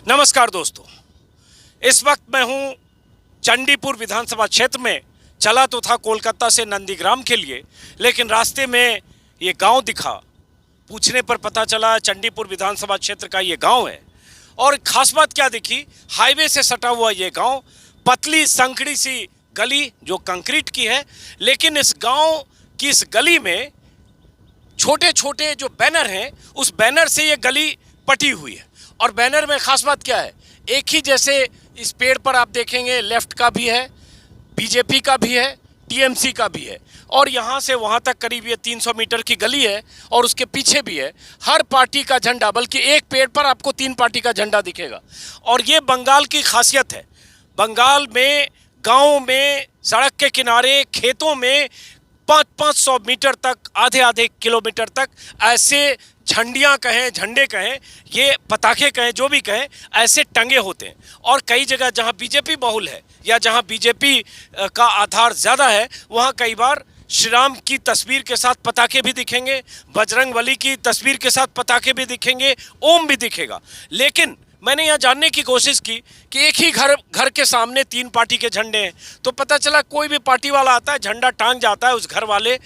नमस्कार दोस्तों, इस वक्त मैं हूं चंडीपुर विधानसभा क्षेत्र में। चला तो था कोलकाता से नंदीग्राम के लिए, लेकिन रास्ते में ये गांव दिखा। पूछने पर पता चला चंडीपुर विधानसभा क्षेत्र का ये गांव है। और खास बात क्या दिखी, हाईवे से सटा हुआ ये गांव, पतली संकड़ी सी गली जो कंक्रीट की है, लेकिन इस गांव की इस गली में छोटे छोटे जो बैनर हैं, उस बैनर से ये गली पटी हुई है। और बैनर में खास बात क्या है, एक ही जैसे इस पेड़ पर आप देखेंगे, लेफ्ट का भी है, बीजेपी का भी है, टीएमसी का भी है, और यहाँ से वहाँ तक करीब ये 300 मीटर की गली है, और उसके पीछे भी है हर पार्टी का झंडा। बल्कि एक पेड़ पर आपको 3 पार्टी का झंडा दिखेगा। और ये बंगाल की खासियत है। बंगाल में गाँव में, सड़क के किनारे, खेतों में 500 मीटर तक, आधे किलोमीटर तक ऐसे झंडियाँ कहें, झंडे कहें, ये पताखे कहें, जो भी कहें, ऐसे टंगे होते हैं। और कई जगह जहाँ बीजेपी बहुल है या जहाँ बीजेपी का आधार ज़्यादा है, वहाँ कई बार श्री राम की तस्वीर के साथ पताखे भी दिखेंगे, बजरंगबली की तस्वीर के साथ पताखे भी दिखेंगे, ओम भी दिखेगा। लेकिन मैंने यहाँ जानने की कोशिश की कि एक ही घर के सामने 3 पार्टी के झंडे हैं। तो पता चला कोई भी पार्टी वाला आता है, झंडा टांग जाता है, उस घर वाले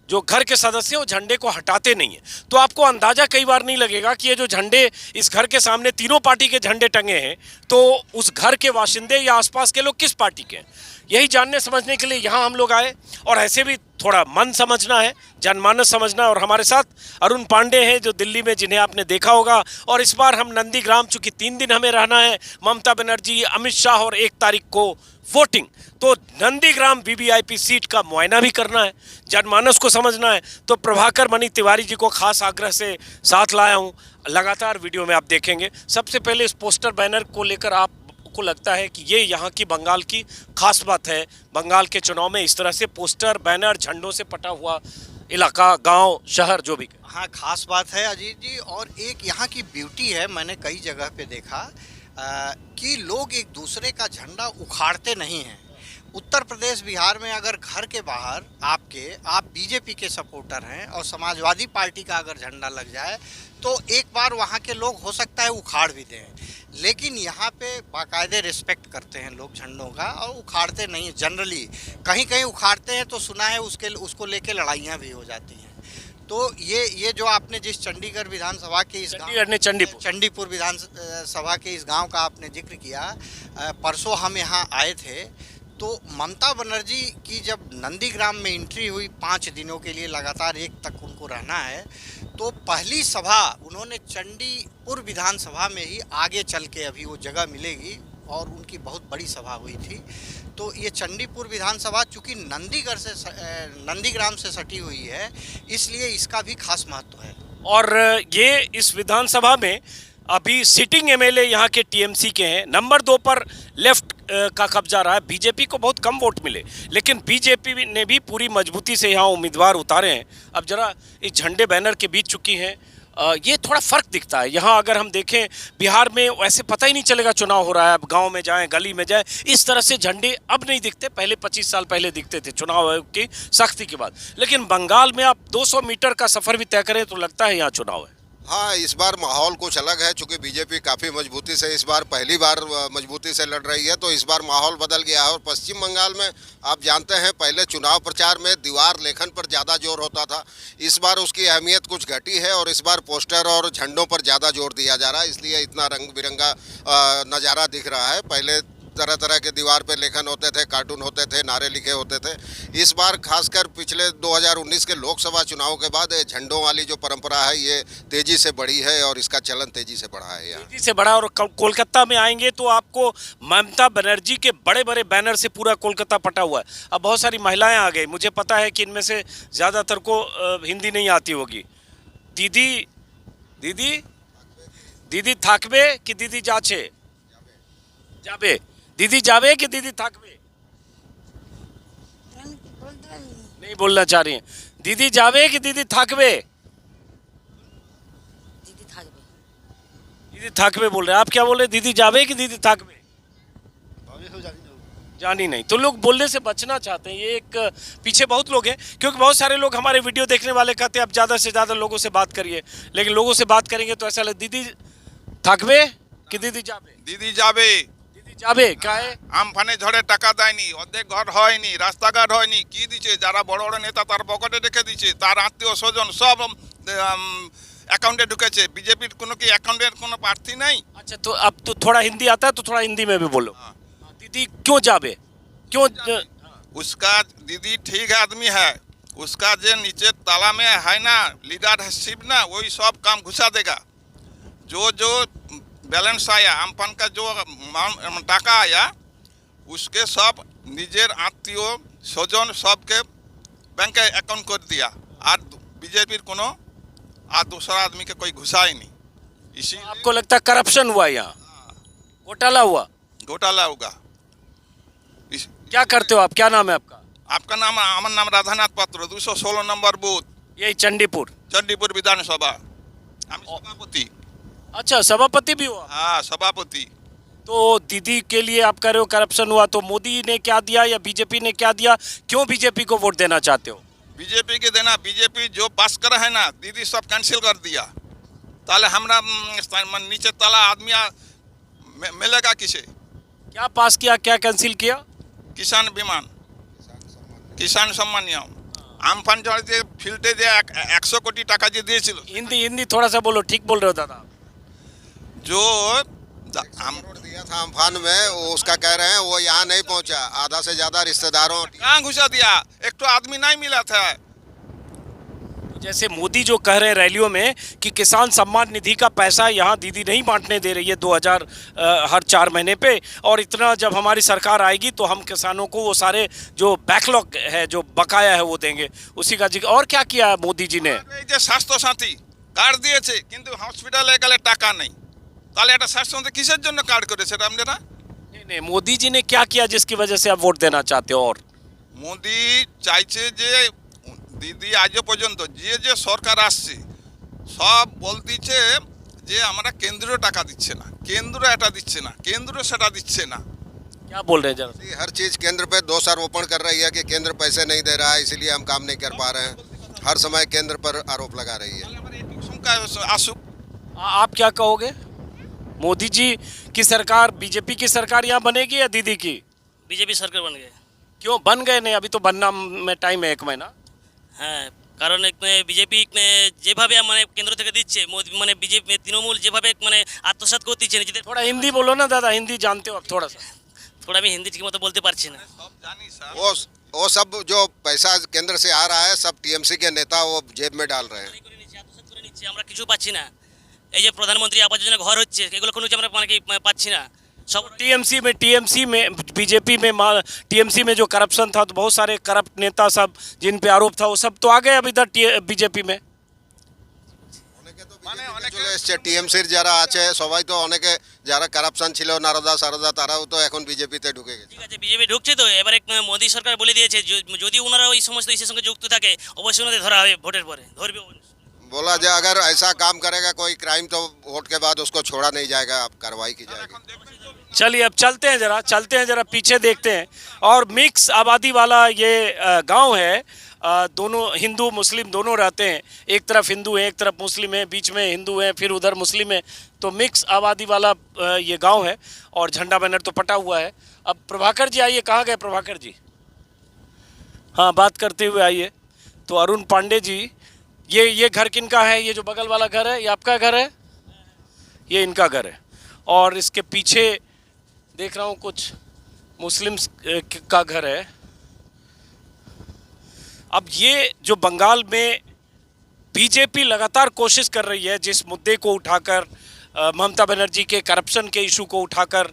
जो घर के सदस्य हैं वो झंडे को हटाते नहीं है। तो आपको अंदाज़ा कई बार नहीं लगेगा कि ये जो झंडे इस घर के सामने तीनों पार्टी के झंडे टंगे हैं, तो उस घर के वाशिंदे या आसपास के लोग किस पार्टी के हैं। यही जानने समझने के लिए यहाँ हम लोग आए। और ऐसे भी थोड़ा मन समझना है, जनमानस समझना है। और हमारे साथ अरुण पांडे हैं, जो दिल्ली में, जिन्हें आपने देखा होगा। और इस बार हम नंदीग्राम, चूँकि 3 दिन हमें रहना है, ममता बनर्जी, अमित शाह, और 1 तारीख को वोटिंग, तो नंदीग्राम वीवीआईपी सीट का मुआयना भी करना है, जनमानस को समझना है। तो प्रभाकर मणि तिवारी जी को खास आग्रह से साथ लाया हूँ। लगातार वीडियो में आप देखेंगे। सबसे पहले इस पोस्टर बैनर को लेकर आपको लगता है कि ये यहाँ की बंगाल की खास बात है। बंगाल के चुनाव में इस तरह से पोस्टर, बैनर, झंडों से पटा हुआ इलाका, गांव, शहर, जो भी। हाँ, खास बात है अजीत जी। और एक यहाँ की ब्यूटी है, मैंने कई जगह पे देखा कि लोग एक दूसरे का झंडा उखाड़ते नहीं हैं। उत्तर प्रदेश, बिहार में अगर घर के बाहर आप बीजेपी के सपोर्टर हैं और समाजवादी पार्टी का अगर झंडा लग जाए, तो एक बार वहाँ के लोग हो सकता है उखाड़ भी दें। लेकिन यहाँ पे बाकायदे रिस्पेक्ट करते हैं लोग झंडों का, और उखाड़ते नहीं। जनरली कहीं कहीं उखाड़ते हैं तो सुना है उसको लेके लड़ाइयाँ भी हो जाती हैं। तो ये जो आपने जिस चंडीगढ़ विधानसभा के इस चंडीपुर विधानसभा के इस गांव का आपने जिक्र किया, परसों हम यहाँ आए थे, तो ममता बनर्जी की जब नंदीग्राम में एंट्री हुई, 5 दिनों के लिए लगातार 1 तक उनको रहना है, तो पहली सभा उन्होंने चंडीपुर विधानसभा में ही, आगे चल के अभी वो जगह मिलेगी, और उनकी बहुत बड़ी सभा हुई थी। तो ये चंडीपुर विधानसभा चूँकि नंदीग्राम से सटी हुई है, इसलिए इसका भी खास महत्व है। और ये इस विधानसभा में अभी सिटिंग एमएलए यहाँ के टीएमसी के हैं। नंबर 2 पर लेफ्ट का कब्जा रहा है। बीजेपी को बहुत कम वोट मिले, लेकिन बीजेपी ने भी पूरी मजबूती से यहाँ उम्मीदवार उतारे हैं। अब जरा इस झंडे बैनर के बीच चुकी हैं, ये थोड़ा फ़र्क दिखता है। यहाँ अगर हम देखें, बिहार में वैसे पता ही नहीं चलेगा चुनाव हो रहा है। अब गांव में जाएं, गली में जाएं, इस तरह से झंडे अब नहीं दिखते। पहले 25 साल पहले दिखते थे चुनाव आयोग की सख्ती के बाद। लेकिन बंगाल में आप 200 मीटर का सफ़र भी तय करें तो लगता है यहाँ चुनाव है। हाँ, इस बार माहौल कुछ अलग है, चूँकि बीजेपी काफ़ी मजबूती से इस बार पहली बार मजबूती से लड़ रही है, तो इस बार माहौल बदल गया है। और पश्चिम बंगाल में आप जानते हैं, पहले चुनाव प्रचार में दीवार लेखन पर ज़्यादा जोर होता था। इस बार उसकी अहमियत कुछ घटी है, और इस बार पोस्टर और झंडों पर ज़्यादा जोर दिया जा रहा है, इसलिए इतना रंग बिरंगा नज़ारा दिख रहा है। पहले तरह तरह के दीवार पे लेखन होते थे, कार्टून होते थे, नारे लिखे होते थे। इस बार खासकर पिछले 2019 के लोकसभा चुनाव के बाद झंडों वाली जो परंपरा है, ये तेजी से बढ़ी है, और इसका चलन तेजी से बढ़ा है यहाँ। तेजी से बढ़ा। और कोलकाता में आएंगे तो आपको ममता बनर्जी के बड़े बड़े बैनर से पूरा कोलकाता पटा हुआ है। अब बहुत सारी महिलाएं आ गई, मुझे पता है कि इनमें से ज़्यादातर को हिंदी नहीं आती होगी। दीदी दीदी दीदी थाकबे कि दीदी जाचे जाबे, दीदी जावे कि दीदी थाकबे, नहीं बोलना चाह रही हैं। दीदी जावे कि दीदी थाकबे, दीदी थाकबे बोल रहे हैं। आप क्या बोल रहे हैं, दीदी जावे कि दीदी थाकबे? जानी नहीं। तो लोग बोलने से बचना चाहते हैं। ये एक पीछे बहुत लोग हैं, क्योंकि बहुत सारे लोग हमारे वीडियो देखने वाले कहते हैं आप ज़्यादा से ज़्यादा लोगों से बात करिए, लेकिन लोगों से बात करेंगे तो ऐसा लगे दीदी थाकबे কি দিদি যাবে? দিদি যাবে। দিদি যাবে কায়ে? আমফানে ঝড়ে টাকা দেয়নি, অর্ধেক ঘর হয়নি, রাস্তাঘাট হয়নি, কি দিচ্ছে যারা বড় বড় নেতা তার পকেটে রেখে দিচ্ছে, তার আত্মীয় স্বজন সব অ্যাকাউন্টে ঢুকেছে। বিজেপির কোনো কি অ্যাকাউন্টের কোনো প্রার্থী নাই? अच्छा तो अब तो थोड़ा हिंदी आता है तो थोड़ा हिंदी में भी बोलो। हाँ। दीदी क्यों जावे? क्यों उसका दीदी ठीक आदमी है, उसका जो नीचे ताला में है ना लीडरशिप ना, वही सब काम घुसा देगा। जो जो बैलेंस आया अम्फान का जो टाका आया उसके सब निजेर आत्मीय स्वजन सबके बैंक अकाउंट कर दिया और बीजेपी कोनो और दूसरा आदमी के कोई घुसा ही नहीं। इसी आपको लगता है करप्शन हुआ यहाँ, घोटाला हुआ? घोटाला होगा। क्या करते हो आप, क्या नाम है आपका? आपका नाम, हमारा नाम राधानाथ पात्र, 216 नंबर बूथ, यही चंडीपुर। चंडीपुर विधानसभा। हम सभापति। अच्छा सभापति भी हुआ? हाँ सभापति। तो दीदी के लिए आप कह रहे हो करप्शन हुआ, तो मोदी ने क्या दिया या बीजेपी ने क्या दिया, क्यों बीजेपी को वोट देना चाहते हो? बीजेपी के देना, बीजेपी जो पास कर है ना दीदी सब कैंसिल कर दिया। ताले हमरा नीचे ताला आदमी मिलेगा किसे? क्या पास किया, क्या कैंसिल किया? किसान बीमा, किसान सम्मान नियम, আমফান ঝড়ে যে ফিল্ডে যে 100 কোটি টাকা যে দিয়েছিল, हिंदी हिंदी थोड़ा सा बोलो, ठीक बोल रहे हो दादा। जो करोड़ दिया था अम्फान में, वो उसका कह रहे हैं वो यहाँ नहीं पहुँचा, आधा से ज्यादा रिश्तेदारों कहाँ घुसा दिया, एक तो आदमी नहीं मिला था। जैसे मोदी जो कह रहे हैं रैलियों में कि किसान सम्मान निधि का पैसा यहाँ दीदी नहीं बांटने दे रही है 2000 हर 4 महीने पे, और इतना जब हमारी सरकार आएगी तो हम किसानों को वो सारे जो बैकलॉग है, जो बकाया है वो देंगे, उसी का जिक्र। और क्या किया मोदी जी ने? এই যে স্বাস্থ্য সাথী কার্ড দিয়েছে কিন্তু হসপিটালে গেলে টাকা নেই, তাহলে এটা স্বাস্থ্য সাথী কিসের জন্য কার্ড করেছে আপনারা? नहीं नहीं, मोदी जी ने क्या किया जिसकी वजह से आप वोट देना चाहते हो? और মোদি চাইছে যে দিদি আজও পর্যন্ত যে যে সরকার আসছে সব বলতিছে যে আমরা কেন্দ্রীয় টাকা দিচ্ছে না, কেন্দ্র এটা দিচ্ছে না, কেন্দ্র সেটা দিচ্ছে না। क्या बोल रहे हैं जरा? हर चीज केंद्र पे दोषारोपण कर रही है कि केंद्र पैसे नहीं दे रहा है इसलिए हम काम नहीं कर पा रहे हैं, हर समय केंद्र पर आरोप लगा रही है। তাহলে আমার একটু শঙ্কা আসুক। आप क्या कहोगे? मोदी जी की सरकार, बीजेपी की सरकार यहाँ बनेगी या दीदी की? বিজেপি সরকার বন গেছে। क्यों बन गए नहीं? अभी तो बनना में टाइम है, 1 महीना। হ্যাঁ কারণ বিজেপি যেভাবে মানে কেন্দ্র থেকে দিচ্ছে মোদি মানে বিজেপি তৃণমূল যেভাবে মানে আত্মসাৎ করতে দিচ্ছে নিজেদের। थोड़ा हिंदी बोलो ना दादा, हिंदी जानते हो आप थोड़ा सा। थोड़ा আমি হিন্দি ঠিক মতো বলতে পারছি না। সব জানি স্যার। वो सब जो पैसा केंद्र से आ रहा है सब टीएमसी के नेता वो जेब में डाल रहे हैं। করে নিচ্ছে, আত্মসাৎ করে নিচ্ছে, আমরা কিছু পাচ্ছি না। এই যে প্রধানমন্ত্রী আবাস যোজনা ঘর হচ্ছে এগুলো কোনো আমরা মানে কি পাচ্ছি না। সব टीएमसी में बीजेपी में टीएमसी में जो करप्शन था तो बहुत सारे करप्ट नेता सब जिन पे आरोप था वो सब तो आ गए अब इधर बीजेपी में। মানে অনেকে চলে এসছে টিএমসির যারা আছে সবাই তো অনেকে যারা কারাপশন ছিল নারদা সারদা তারাও তো এখন বিজেপিতে ঢুকে গেছে। ঠিক আছে বিজেপি ঢুকছে তো এবারে মোদি সরকার বলে দিয়েছে যদি ওনারা ওই সমস্ত ইস্যুর সঙ্গে যুক্ত থাকে অবশ্যই ওনাদের ধরা হবে, ভোটের পরে ধরবে। बोला जाए अगर ऐसा काम करेगा कोई क्राइम तो वोट के बाद उसको छोड़ा नहीं जाएगा, अब कार्रवाई की जाएगी। चलिए अब चलते हैं जरा पीछे देखते हैं। और मिक्स आबादी वाला ये गांव है, दोनों हिंदू मुस्लिम दोनों रहते हैं, एक तरफ हिंदू है एक तरफ मुस्लिम है, बीच में हिंदू है फिर उधर मुस्लिम है, तो मिक्स आबादी वाला ये गांव है और झंडा बैनर तो पटा हुआ है। अब प्रभाकर जी आइए, कहाँ गए प्रभाकर जी? हाँ बात करते हुए आइए। तो अरुण पांडे जी, ये घर किनका है? ये जो बगल वाला घर है ये आपका घर है? ये इनका घर है। और इसके पीछे देख रहा हूँ कुछ मुस्लिम्स का घर है। अब ये जो बंगाल में बीजेपी लगातार कोशिश कर रही है जिस मुद्दे को उठाकर, ममता बनर्जी के करप्शन के इशू को उठाकर,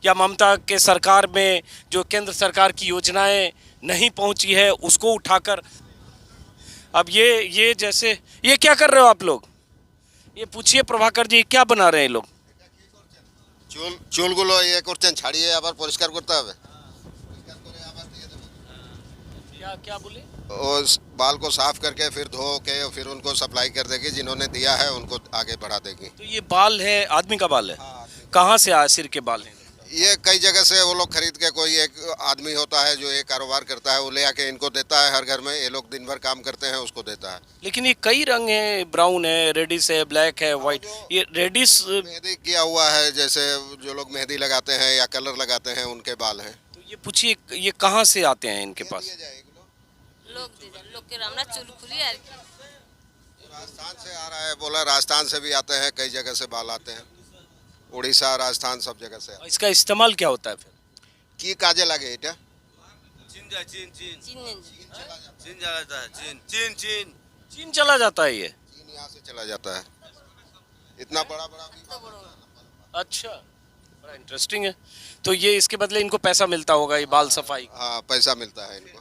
या ममता के सरकार में जो केंद्र सरकार की योजनाएं नहीं पहुंची है उसको उठाकर, अब ये जैसे ये क्या कर रहे हो आप लोग? ये पूछिए प्रभाकर जी क्या बना रहे हैं ये लोग? চুলগুলো ইয়ে করছেন ছাড়িয়ে আবার পরিষ্কার করতে হবে। क्या क्या बोले? उस बाल को साफ करके फिर धो के फिर उनको सप्लाई कर देगी, जिन्होंने दिया है उनको आगे बढ़ा देगी। तो ये बाल है, आदमी का बाल है? कहाँ से आया सिर के बाल है? ये कई जगह से वो लोग खरीद के, कोई एक आदमी होता है जो ये कारोबार करता है, वो ले आके इनको देता है हर घर में। ये लोग दिन भर काम करते हैं, उसको देता है। लेकिन ये कई रंग हैं, ब्राउन है, रेडिश है, ब्लैक है, वाइट। ये रेडिश मेहंदी किया हुआ है, जैसे जो लोग मेहंदी लगाते हैं या कलर लगाते हैं, उनके बाल हैं। तो ये पूछिए ये कहाँ से आते हैं इनके पास? लोग के रामना चुल खुली है। राजस्थान से आ रहा है, बोला राजस्थान से भी आते हैं, कई जगह से बाल आते हैं, उड़ीसा, राजस्थान, सब जगह से। इसका इस्तेमाल क्या होता है फिर? की काजे लगे এটা चीन चला जाता है ये? चीन यहाँ से चला जाता है, इतना बड़ा बड़ा भी। अच्छा, बड़ा इंटरेस्टिंग है। तो ये इसके बदले इनको पैसा मिलता होगा, ये बाल सफाई, हाँ, पैसा मिलता है इनको।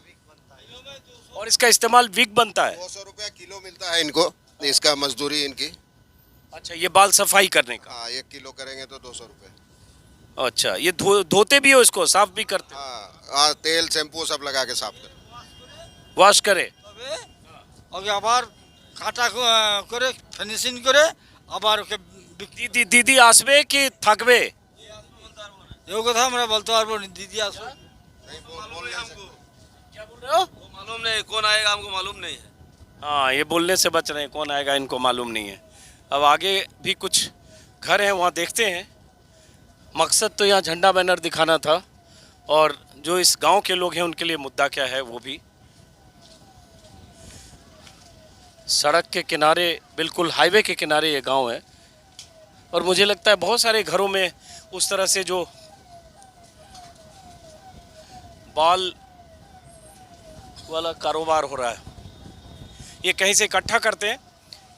और इसका इस्तेमाल विग बनता है? 200 रुपया किलो मिलता है इनको, इसका मजदूरी इनकी। अच्छा, ये बाल सफाई करने का? हाँ, 1 किलो करेंगे तो 200 रुपये। अच्छा, ये धोते भी हो इसको, साफ भी करते, हाँ, तेल शैम्पू सब लगा के साफ कर। वॉश करे? আগে আবার কাটা করে ফিনিশিং করে আবার ওকে दीदी दीदी आसबे कि থাকবে? এই কথা আমরা বলতে পারবো না। দিদি আসো। क्या बोल रहे हो? मालूम नहीं कौन आएगा, हमको मालूम नहीं है। हाँ, ये बोलने से बच रहे हैं, कौन आएगा इनको मालूम नहीं है। अब आगे भी कुछ घर हैं, वहाँ देखते हैं। मकसद तो यहाँ झंडा बैनर दिखाना था, और जो इस गांव के लोग हैं उनके लिए मुद्दा क्या है वो भी। सड़क के किनारे, बिल्कुल हाईवे के किनारे ये गांव है, और मुझे लगता है बहुत सारे घरों में उस तरह से जो बाल वाला कारोबार हो रहा है, ये कहीं से इकट्ठा करते हैं।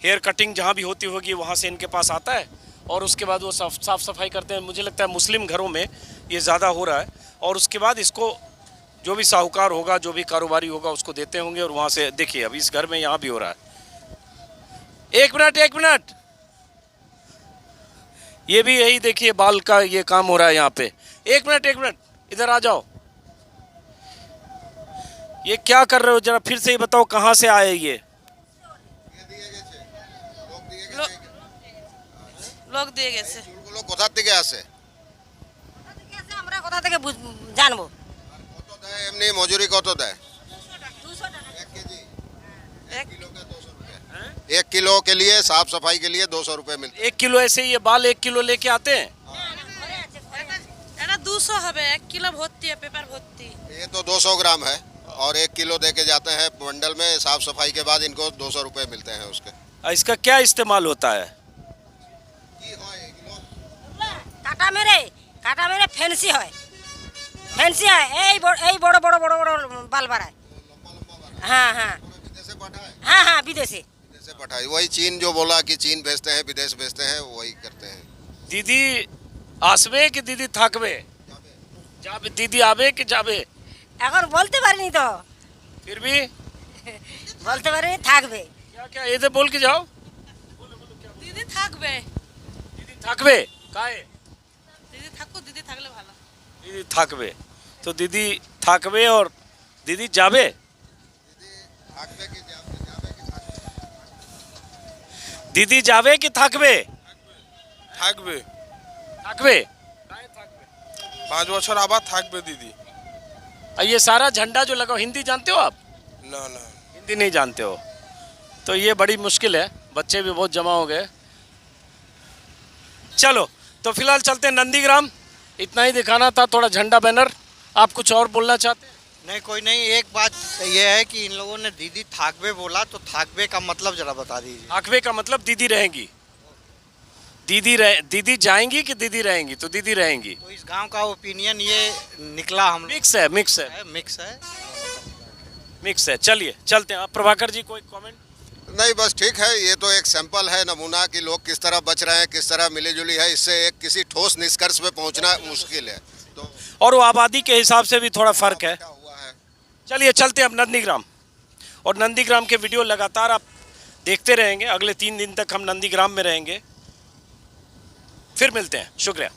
हेयर कटिंग जहाँ भी होती होगी वहाँ से इनके पास आता है, और उसके बाद वो साफ सफाई करते हैं। मुझे लगता है मुस्लिम घरों में ये ज़्यादा हो रहा है, और उसके बाद इसको जो भी साहूकार होगा, जो भी कारोबारी होगा, उसको देते होंगे, और वहाँ से देखिए अभी इस घर में यहाँ भी हो रहा है। एक मिनट, ये भी यही देखिए बाल का ये काम हो रहा है यहाँ पे। एक मिनट, इधर आ जाओ। ये क्या कर रहे हो, जरा फिर से ही बताओ, कहाँ से आए ये? লোক দিয়ে গেছে। চুলগুলো কোথা থেকে আসে? আমরা কোথা থেকে জানবো? কত দেয় এমনি মজুরি কত দেয়? 200 টাকা। 1 केजी, 1 किलो का 200 रुपये। 1 हाँ। किलो के लिए, साफ सफाई के लिए 200 रुपये मिलते 1 किलो ऐसे ये बाल 1 किलो लेके आते हैं? এটা 200 হবে, 1 কিলো ভর্তি है, पेपर भर्ती। हैं। ये तो 200 ग्राम है, और 1 किलो दे के जाते हैं बंडल में। साफ सफाई के बाद इनको 200 रुपये मिलते हैं उसके। इसका क्या इस्तेमाल होता है? কাটা মেরে ফ্যান্সি হয়, এই বড় বাল বাড়ায়। হ্যাঁ विदेश से पठाए, হ্যাঁ বিদেশে। विदेश से पठाए। वही चीन जो बोला कि चीन भेजते हैं, विदेश भेजते हैं, वही करते हैं। दीदी आसबे कि दीदी থাকবে? যাবে। दीदी आबे कि जाबे? এখন বলতে পারিনি তো, फिर भी বলতে পারিনি, থাকবে। क्या ये बोल के जाओ। দিদি থাকবে। दीदी থাকবে কায়ে? দিদি থাকুক, দিদি থাকলে ভালো। दीदी থাকবে। तो दीदी থাকবে और दीदी जाबे? থাকবে কি যাবে কি থাকবে? दीदी जाबे कि থাকবে? থাকবে থাকবে। 5 বছর আবার থাকবে দিদি। और ये सारा झंडा जो लगा, हिंदी जानते हो आप? না না हिंदी नहीं जानते हो, तो ये बड़ी मुश्किल है। बच्चे भी बहुत जमा हो गए। चलो, तो फिलहाल चलते हैं नंदीग्राम। इतना ही दिखाना था, थोड़ा झंडा बैनर। आप कुछ और बोलना चाहते हैं? नहीं, कोई नहीं। एक बात ये है कि इन लोगों ने दीदी थाकबे बोला, तो थाकबे का मतलब जरा बता दीजिए। थाकबे का मतलब दीदी रहेंगी। दीदी जाएंगी कि दीदी रहेंगी? तो दीदी रहेंगी। तो इस गांव का ओपिनियन ये निकला, हम लोग मिक्स है, मिक्स है, मिक्स है। मिक्स है। चलिए चलते हैं। आप प्रभाकर जी कोई कमेंट? नहीं, बस ठीक है। ये तो एक सैंपल है, नमूना कि लोग किस तरह बच रहे हैं, किस तरह मिलीजुली है। इससे एक किसी ठोस निष्कर्ष पे पहुंचना मुश्किल है। तो और वो आबादी के हिसाब से भी थोड़ा फर्क है। क्या हुआ है? चलिए चलते हैं अब नंदीग्राम। और नंदीग्राम के वीडियो लगातार आप देखते रहेंगे। अगले 3 दिन तक हम नंदीग्राम में रहेंगे। फिर मिलते हैं। शुक्रिया।